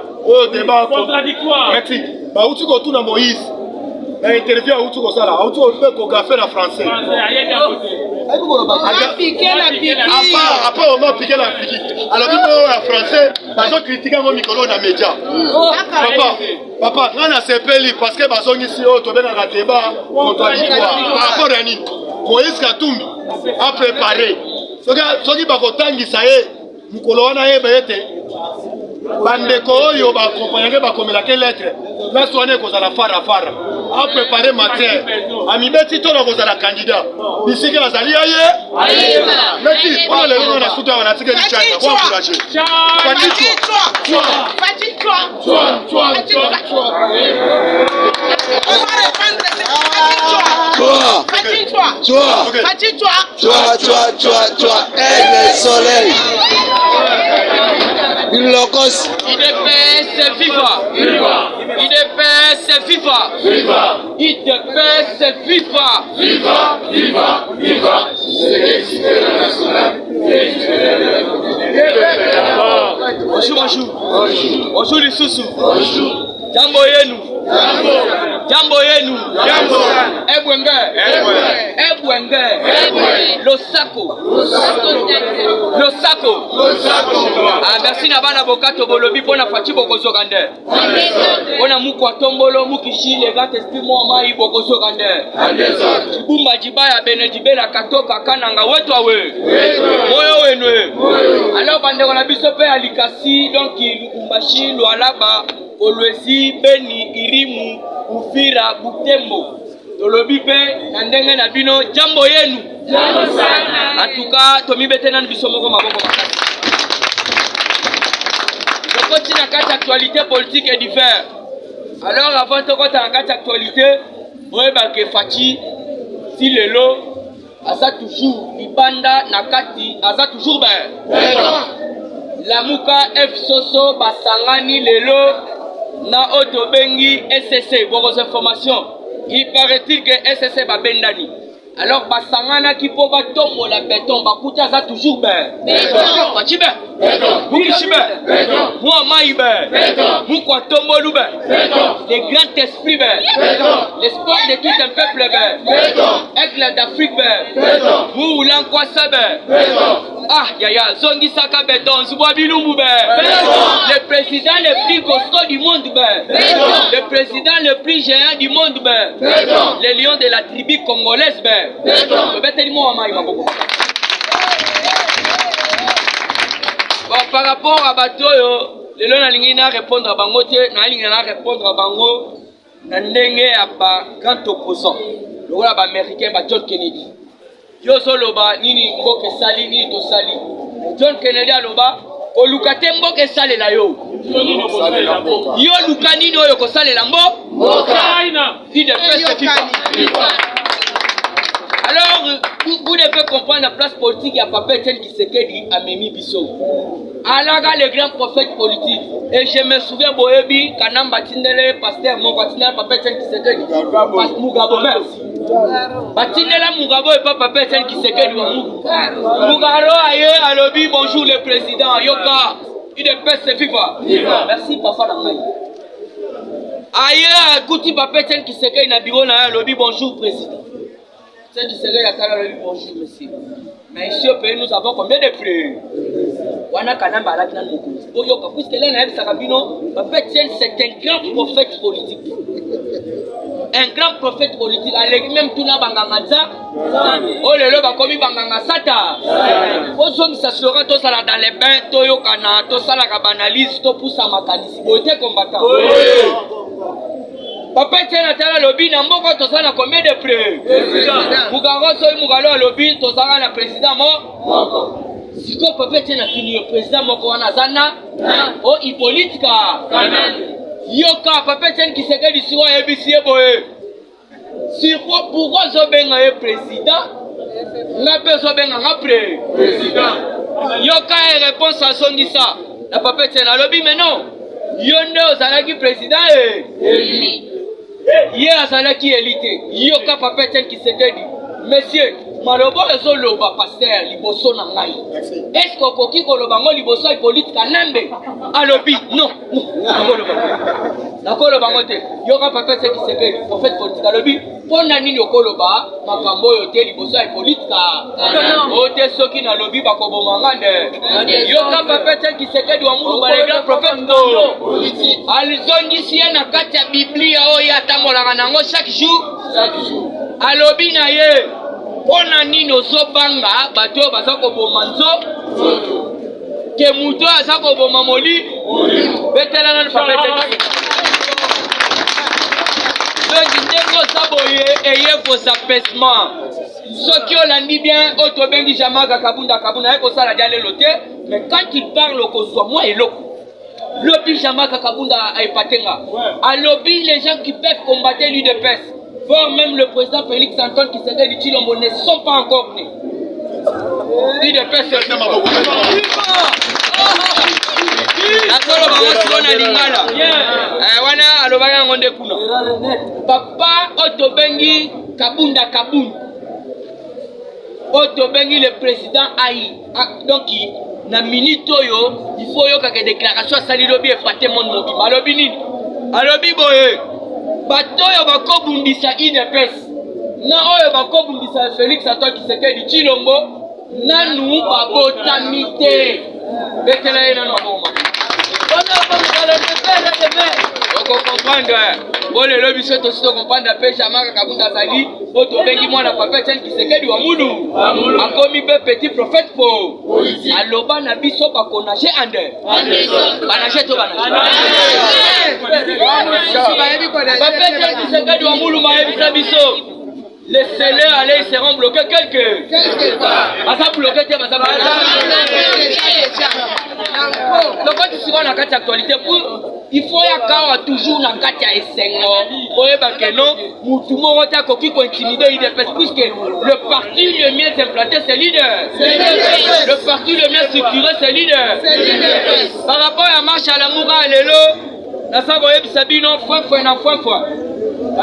débat contradictoire. Merci. Bah, où tu go tout dans Moïse? L'interview où tu go ça là? Où tu go faire en français? Après, on m'a piqué la pique. Alors, en français, ils ont critiqué mon micro dans les médias. Papa, on a CPL parce que ils ont ici, tu as un débat contradictoire. Par rapport à nous, Moïse Katumbi a préparé. Ce qui va vous ça y est, mukolo wana ye bayete bandeko oyo ba accompagner ba komela ke lettre na soane ko za la fara a préparer matière amibeti to na ko za la candidat bisike bazali aye meti pour le nom na suta wana tike ni changa kwa encourager le soleil. Une locos. IDPS FIFA. IDPS FIFA. IDPS FIFA. Bonjour les sous. Jambo yenu. Ebwenge. Losako. Merci na bana bokato bolobi pona fachi bokozo kande. Pona muko atombolo mukishi le gat esprit mo mai bokozo kande. Bumba jibaya benejibela katoka kananga wetu awe. Moyo wenwe. Alors bande kona biso pe alikasi donc Lubumbashi Lualaba Olwezi Beni Irimu Ufira Butembo. Tolobi pe na ndenge na bino jambo yenu. Jambo sana. Atuka tomibete na biso moko maboko makasi. Lokoti na kati actualité politique et divers. Alors avant de kota na kati actualité, oyeba ke Fachi si lelo asa toujours libanda na kati asa toujours ben. Lamuka F Soso basangani lelo na otobengi SSC. Pour vos informations, il paraît-il que SSC babendani. Alors basangana qui peut batombo la béton bakuta ça toujours ben béton bachibe béton mukichibe béton moi maïbe béton mukwa tombo lube béton les grands esprits ben béton l'espoir de tout un peuple ben béton aigle d'Afrique ben béton mou lankwa sabe béton ah yaya zongi saka béton zubwa bilumbu ben béton le président le plus costaud du monde ben béton le président le plus géant du monde ben béton les lions de la tribu congolaise ben par rapport à Batoyo, le long alingi na répondre à bango te, na alingi na répondre à bango na ndenge à ba grand opposant. Le rôle ba américain ba John Kennedy. Yo soloba nini mboke sali ni to sali. John Kennedy aloba ko lukate mboke sali la yo. Yo lukani no yo ko sali la mboka. Dit de fête alors, vous devez comprendre la place politique, il y a Papa Etienne Tshisekedi à Memi Bisso. Alors, les grands prophètes politiques. Et je me souviens, Boebi, Kanam Batindele, Pasteur, mon Batindele, Papa Etienne Tshisekedi. Mugabo, merci. Batindele, Mugabo et Papa Etienne Tshisekedi. Mugaro, aïe, alobi, bonjour le président. Yoka, il est peste viva. Merci, Papa Lamay. Aïe, Kouti, Papa Etienne Tshisekedi, Nabiro, alobi, bonjour président. C'est du Seigneur, il y a bonjour, monsieur. Mais ici au pays, nous avons combien de fleurs? Wana Kanamba la Gnan Mokouz. Boyoka, puisque là, Naël Sarabino, c'est un grand prophète politique. Un grand prophète politique. Avec même tout là, Bangangaza. Oh, le loba commis Bangangasata. Aux hommes, ça sera tout ça dans les bains, Toyokana, tout ça la banalise, tout pousse à Makanis. Beauté combattant. Papa Etienne Atala lobby na mboko tosana combien de prix? Mugaro soy mugalo lobby tosana na président mo. Siko Papa Etienne akini président moko wana zana. O ipolitika. Yoka Papa Etienne Tshisekedi siwa ebisi boye. Siko pourquoi zobenga e président? Na beso benga nga président. Yoka e réponse à son ça. La Papa Etienne lobby mais non. Yonde ozalaki président e. Hier azalaki élité. Yoka Papa Etienne Tshisekedi. Monsieur, malobo ezoloba pasteur liboso na ngai. Est-ce que okoki koloba ngo liboso ya politique nambe? Alobi non. Nakoloba ngo te. Yoka Papa Etienne Tshisekedi prophète politique alobi pona nini okoloba makambo yo te liboso ya politique. Ote soki na lobi bakoboma ngande. Yoka Papa Etienne Tshisekedi wa mulu ba les grands prophètes do. Alizongisi na kati ya Biblia oyo atambolaka nango chaque jour. Alobi na ye pona nini ozobanga bato baza koboma nzo ke muto aza koboma moli betelanga na Papa Etienne. Donc ndeko saboye eye vos apaisements. Soki olandi bien otobengi Jamaka Kabunda Kabunda eko sala dia lelo te, mais quand il parle kozwa moi eloko Lobby Jamaka Kabunda a Epatenga. À lobby, les gens qui peuvent combattre l'UDPS, voire même le président Félix Antoine Tshisekedi de Chilombo ne sont pas encore nés. L'UDPS c'est Papa Otobengi Kabunda Kabunda. Otobengi le président Aïe. Donc na minute oyo il faut yo ka déclaration sali lobby e paté mon mobi malobi nini alobi boye bato yo bakobundisa IDPS na oyo bakobundisa Félix Antoine Tshisekedi Tshilombo nanu babotamite betela ina no boma on comprendre bon le lobby c'est aussi de comprendre pe Jamaka Kabunda Sali auto bengi mwana Papa Etienne Tshisekedi wa mudu akomi be petit prophète po aloba na biso ba konaje ande banaje to banaje Papa Etienne Tshisekedi wa mudu ma ebisa biso les scellés allez ils seront bloqués quelque part asa bloqué te basa donc quand tu seras dans cette actualité il faut y avoir toujours dans kati ya esengo oyeba que non mutu moko ta koki ko intimider IDPS puisque le parti le mieux implanté c'est leader le parti le mieux structuré c'est leader par rapport à marche à l'amour lelo na sako yebisa bino fois na fois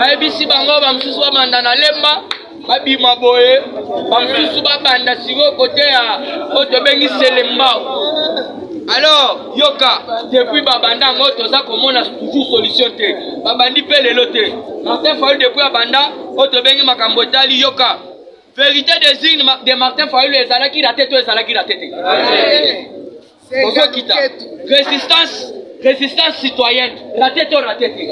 ayebisi bango ba msusu ba manda na lemba babima boye bamususu babanda siko côté ya oto bengi Selembao. Alors yoka depuis babanda ngo toza komona toujours solution te babandi pe lelo te Martin Fayulu depuis babanda oto bengi makambo tali yoka vérité désigne de Martin Fayulu ezalaki raté to ezalaki raté te kita résistance citoyenne raté to raté te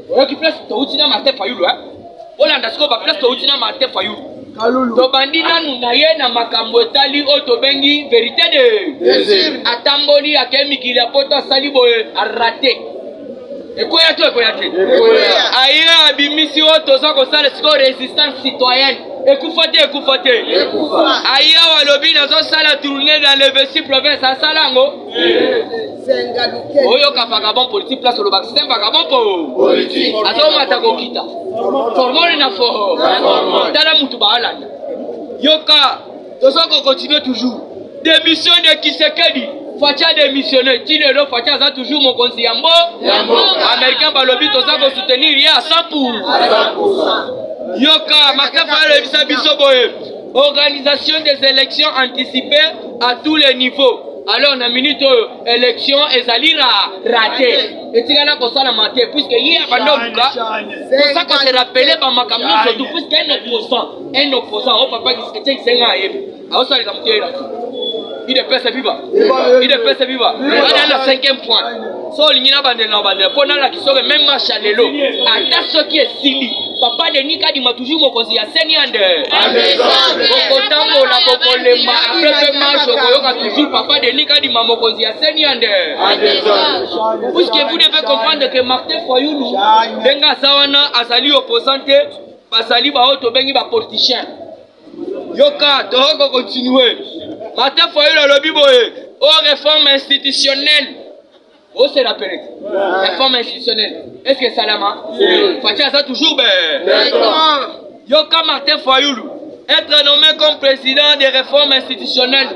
oyoki place to utina Martin Fayulu olanda siko ba place to utina Martin Fayulu to bandi nanu na ye na makambo etali oto bengi vérité de atamboli akemikili apoto asali boye arate ekoya to ekoya te aye abimisi oto za kosala siko résistance citoyenne ekufa te aye walobi nazo sala tourner dans les 26 provinces asala ngo oyo ka vagabond politique place le vaccin vagabond politique azo mata kokita formole na fo tala mutu ba alanda yoka tozo ko continuer toujours démission de Kisekedi Facha démissionner Tinelo Facha za toujours mon conseiller yambo américain balobi tozo ko soutenir ya 100%. Yoka Martin Fayulu biso boye organisation des élections anticipées à tous les niveaux. Alors na minute élection ezali raté etikana kosala maté puisque hier bandobuka pour ça qu'on se rappelle ba makamno surtout puisque un opposant au papa qui se senga yebe awosali kamtera il est pèse viva on a le 5e point so lingina bandela pona la kisobe même match à lelo ata ce qui est sili papa de nika di toujours mon conseiller seni ande okotambo la bokolema après match okoyoka toujours papa de nika di mon conseiller seni ande puisque vous devez comprendre que Martin Fayulu benga sawana azali opposante basali ba auto bengi ba politicien yoka to continuer Martin Fayulu alobi boye o réforme institutionnelle. Oh, c'est la période. Réforme institutionnelle. Est-ce que Salama Fatia ça toujours Yoka Martin Fayulu être nommé comme président des réformes institutionnelles.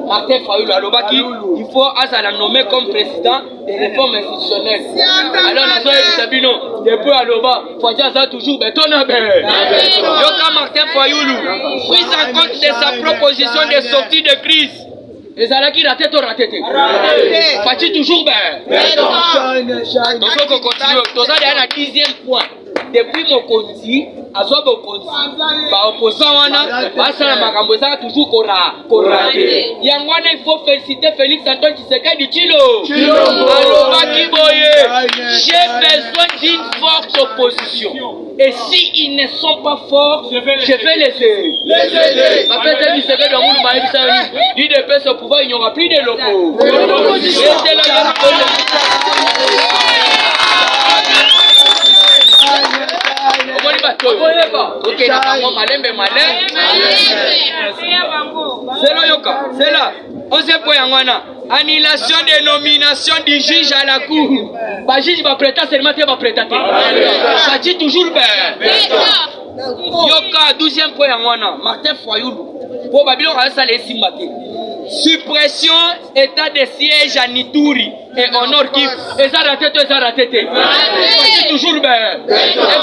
Martin Fayulu alobaki il faut la nommer comme président des réformes institutionnelles. Alors nous avons Sabino depuis aloba Fatia ça toujours Yoka Martin Fayulu prise en compte de sa proposition de sortie de crise. Les alaki raté to raté. Fachi toujours donc on continue. Tout ça est à 10e point. Depuis mon conti, azobo conti. Ba opposant wana, ba sala makambo ça toujours raté. Yangwana il faut féliciter Félix Antoine Tshisekedi Tshilo. Alors Bakiboye, j'ai besoin d'une forte opposition. Et si ils ne sont pas forts, je vais les aider. Après ça, Tshisekedi doit nous maïs ça. Il dépêche au pouvoir, il n'y aura plus de locaux. C'est là ok, c'est là, yoka, c'est là. On sait pas yangwana. Annulation des nominations du juge à la cour. Bah juge va prêter seulement tu vas prêter. Ça dit toujours yoka 12e point yangwana. Martin Fayulu. Pour Babylon ça les simbate. Suppression état de siège à Nituri et au Nord Kivu. Et ça raté. C'est toujours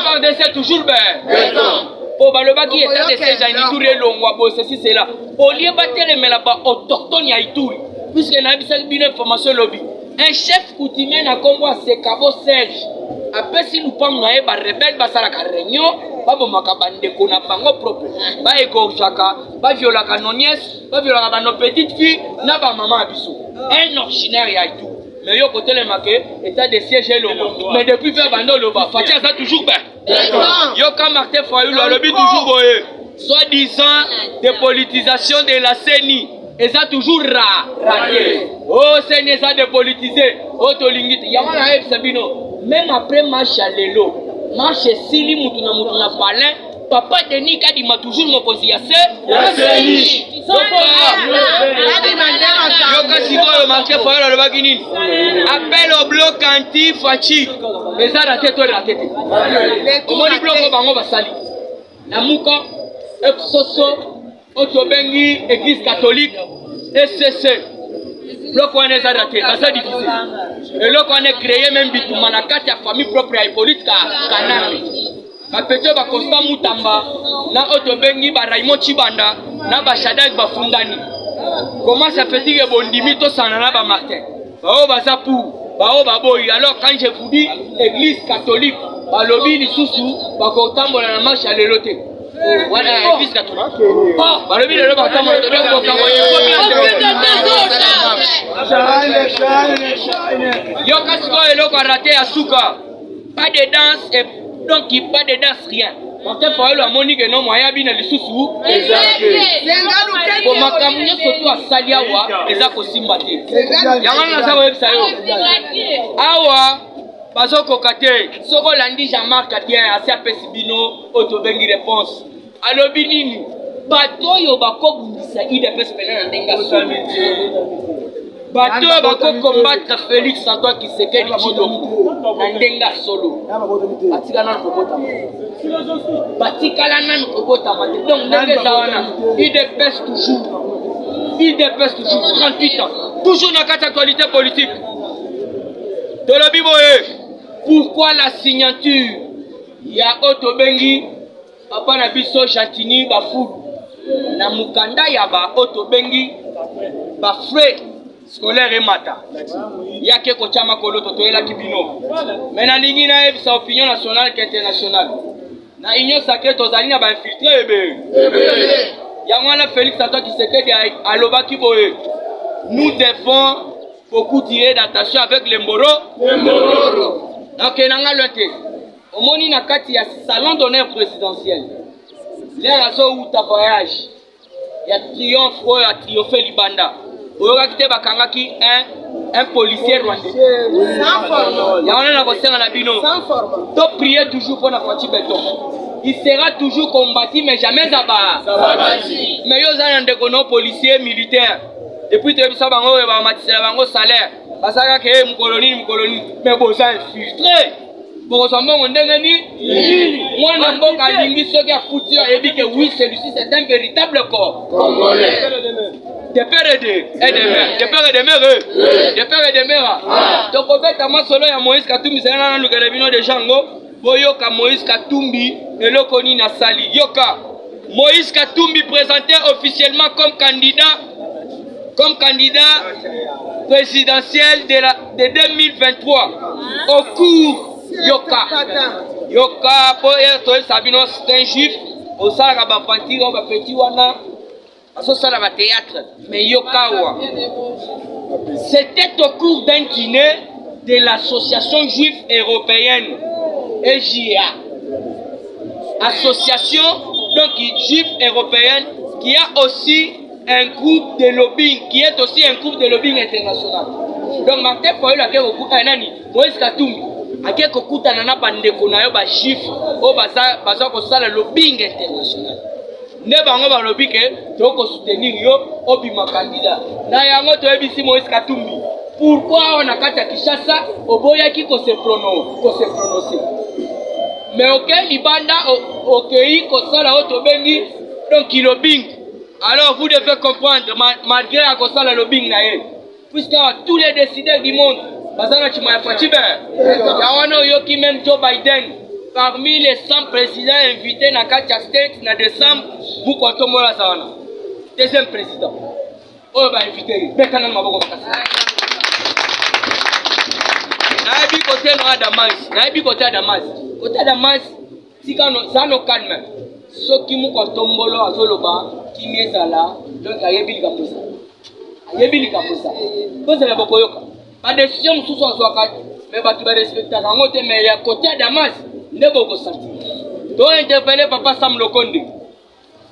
FARDC toujours pour Balobaki état de siège à Nituri et Longwabo, ceci c'est là. Au lieu de battre les là-bas autochtones à Ituri, puisque nous avons une information lobby. Un chef coutumier n'a comme moi c'est Cabo Serge. Après si nous parlons de rebelle, basala réunion, babo makabande kona bango propre. Ba égorgeaka, ba violaka nos nièces, ba violaka nos petites filles, na ba maman abiso. Un originaire ya tout. Mais yo côté le maquet, état de siège et lobo. Mais depuis faire bando loba, Fatia ça toujours ben. Yo comme Martin Fayulu le but toujours boye. Soi-disant dépolitisation de la CENI. Et ça toujours raté. Oh CENI ça dépolitisé. Oh tolingite. Yamana F Sabino. Même après marche à l'élo, marche sili mutuna palin, papa Denis Kadi m'a toujours mon conseiller. Yoka Sibo Martin Fayulu le bagini. Appel au bloc anti-Fachi. Mais ça raté toi raté. Comment dit bloc au bango basali. La Mouka, Epsoso, Otobengi, Église catholique, SCC. Bloc on est raté, ça difficile. Et là on est créé même bitumana carte à famille propre à Hippolyte Kanambe. bapete ba Constant Mutamba na oto bengi ba Raymond Chibanda na ba Shadrach Bafundani. Comment ça fait-il que bondimi to sanana ba Martin bao baza pour bao baboyi. Alors quand je vous dis église catholique balobi lisusu bakotambola na marche ya lelo te. Voilà église catholique balobi lelo bakotambola to ko kango yo kasiko eloko raté ya suka. Pas de danse et donc pas de danse rien. Martin Fayulu amoni que non moya bina lisusu ko makamu surtout a saliawa eza ko simba te yango na sa websa yo awa bazoko kate soko landi Jean-Marc Adien asi apesi bino otobengi réponse alobi nini bato yo bakobundisa IDPS pena na ndenga solo bato bako combattre Félix Antoine Tshisekedi Tshilombo na ndenga solo atikana kokota batikala nanu kokota mate donc ndenge zawana IDPS toujours 38 ans toujours na kati actualité politique tolobi boye. Pourquoi la signature ya otobengi papa na biso Chantini Bafou na mukanda ya ba otobengi ba frais scolaire mata yake ko chama kolo to toela kibino mena lingi na sa opinion nationale et internationale na union sacrée tozali na ba infiltré ebe ya mwana Félix Antoine Tshisekedi aloba kiboye. Nous devons beaucoup tirer d'attention avec les Mboro. Donc nanga lote omoni na kati ya salon d'honneur présidentiel l'air azo uta voyage ya triomphe ou ya triomphe libanda oyoka kite bakangaki un policier rwandais ya on a kosenga na bino to prier toujours pour na Fati Beton. Il sera toujours combattu mais jamais abattu. Mais yo za ndeko no policier militaire depuis te bisa bango ba matisela bango salaire basaka ke mkoloni mais bon ça infiltré pour ressemble on ndenge ni mwana mboka lingi soki afuti ayebi ke oui celui-ci c'est un véritable corps congolais de père et de mère donc obeta masolo ya Moïse Katumbi zana na lukele bino de jango boyoka Moïse Katumbi eloko ni na sali yoka Moïse Katumbi présenté officiellement comme candidat présidentiel de 2023 au cours Yoka pour Sabino c'est un juif au Sara Bapanti au Petit Wana à ce Sara théâtre mais Yokawa c'était au cours d'un dîner de l'association juive européenne EJA association donc juive européenne qui a aussi un groupe de lobbying qui est aussi un groupe de lobbying international. Donc Martin Fayulu ake kokuta nani Moïse Katumbi ake kokuta na bandeko na yo ba chiffre o baza ko sala lobbying international. Ne bango ba lobby ke to ko soutenir yo obima candidat. Na yango to ebisi Moïse Katumbi. Pourquoi on a kata Kinshasa oboyaki ko se prononcer. Mais auquel libanda okei ko sala otobengi donc lobbying. Alors vous devez comprendre, malgré la constat de lobbying, puisque tous les décideurs du monde, même Joe Biden, parmi les 100 présidents invités dans Katia State en décembre, vous comptez la Savana. Deuxième président. Oh, bah invité. Naibi côté Damas. Côté Damas, si ça nous calme. Ce qui m'a tombolo à Zoloba, qui m'est là, donc ayebi likaposa. Pose la bokoyoka. Pas de décision sous son soakat, mais tu vas respecter la motte, mais il y a côté Damas, ne boko senti. Donc interpeller papa Sam Lokonde.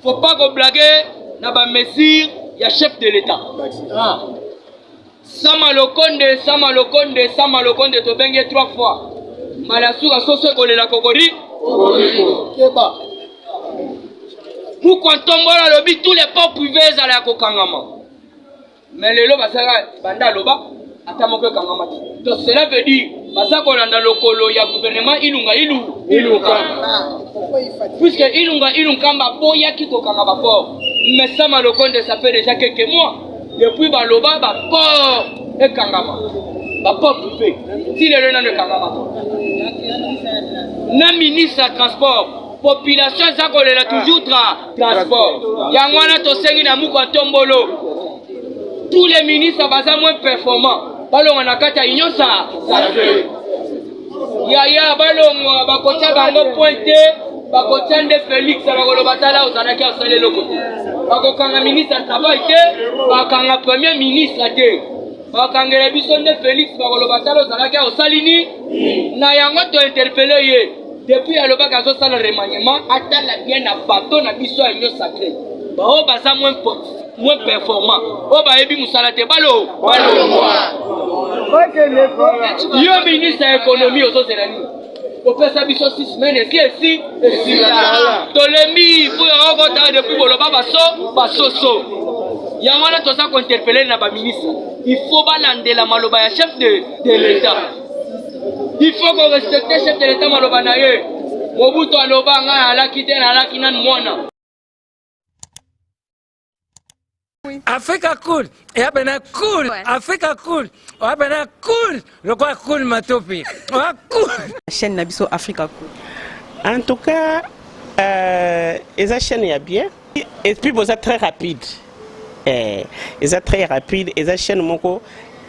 Faut pas qu'on blague, n'a pas mesure, il y a chef de l'État. Sama Lokonde, te bengue 3 fois. Malasura soso kole la kokori. Keba. Pour qu'on tombe là lobby tous les ports privés à la kokangama. Mais le loba sera banda loba atamoke kangama. Donc cela veut dire basa ko landa lokolo ya gouvernement ilunga. Puisque ilunga ba boya ki kokanga port. Mais Sama Lokonde ça fait déjà quelques mois depuis ba loba ba port et kangama. baport privé ti lelo nano ekangamaka na ministre ya transport population eza kolela toujours transport yango wana tosengi na muku atombolo tous les ministres baza moins performants balonga na kati ya union sacré yaya balonga bakotia bango pointe bakotia nde Félix bakoloba tala ozalaki asala eloko te bakokanga ministre ya travail te bakanga premier ministre te bakangela biso nde Félix bakoloba tala ozalaki osali ni na yango tointerpele ye depuis alobaki azosala remaniement atala bien na bato na biso ya union sacré bao baza moins performant oyo bayebi mosala te yo ministre ya économie ozozela nini opesa biso 6 semaines esi tolembi po okota depuis boloba basoso yango wana toza kointerpele na baministre il faut balandela maloba ya chef de l'état il faut qu'on respecte chef de l'état maloba na ye Mobutu aloba nga alaki te na alaki nan mwana Africa cool, et abena cool, Africa cool, abena cool, le quoi cool matopi, cool. Chaîne Nabiso Africa cool. En tout cas, les chaînes y a bien, et puis vous êtes très rapide, ils êtes très rapide, et les chaînes moko,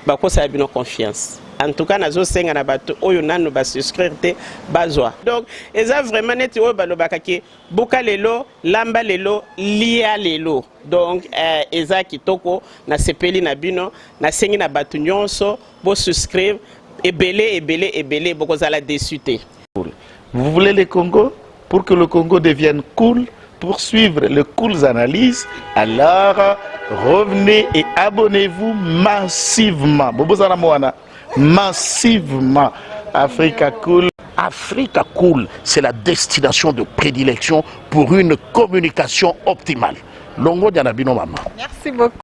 bako ça a bien confiance. En tout cas, nazo senga na bato oyo nanu ba subscrire te bazwa. Donc, eza vraiment neti oyo balobaka ke buka lelo, lamba lelo, lia lelo. Donc, eza kitoko na sepeli na bino, na sengi na bato nyonso bo subscrire ebele boko zala déçu te. Vous voulez le Congo? Pour que le Congo devienne cool, pour suivre les cool analyses, alors revenez et abonnez-vous massivement. Bobozala Moana. Massivement. Africa Cool. Africa Cool, c'est la destination de prédilection pour une communication optimale. Longo Dianabino Mama. Merci beaucoup.